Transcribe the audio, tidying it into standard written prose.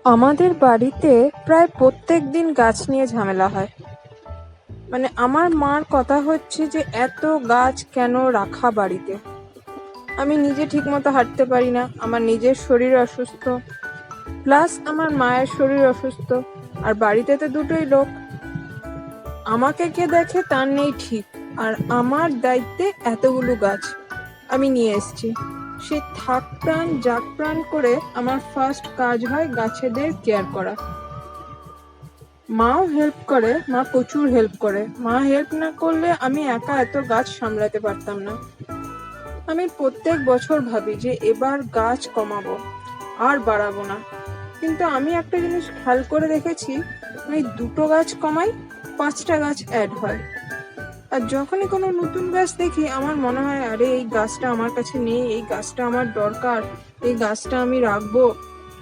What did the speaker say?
আমাদের বাড়িতে প্রায় প্রত্যেক দিন গাছ নিয়ে ঝামেলা হয়। মানে আমার মার কথা হচ্ছে যে এত গাছ কেন রাখা বাড়িতে। আমি নিজে ঠিক মতো হাঁটতে পারি না, আমার নিজের শরীর অসুস্থ, প্লাস আমার মায়ের শরীর অসুস্থ, আর বাড়িতে তো দুটোই লোক। আমাকে কে দেখে তার নেই ঠিক, আর আমার দায়িত্বে এতগুলো গাছ আমি নিয়ে এসেছি। সে থাক প্রাণ জাগ প্রাণ করে আমার ফার্স্ট কাজ হয় গাছেদের কেয়ার করা। মাও হেল্প করে, মা প্রচুর হেল্প করে। মা হেল্প না করলে আমি একা এত গাছ সামলাতে পারতাম না। আমি প্রত্যেক বছর ভাবি যে এবার গাছ কমাবো, আর বাড়াবো না। কিন্তু আমি একটা জিনিস খেয়াল করে দেখেছি, আমি 2টো গাছ কমাই, 5টা গাছ অ্যাড হয়। আর যখনই কোনো নতুন গাছ দেখি আমার মনে হয় আরে এই গাছটা আমার কাছে নেই, এই গাছটা আমার দরকার, এই গাছটা আমি রাখবো।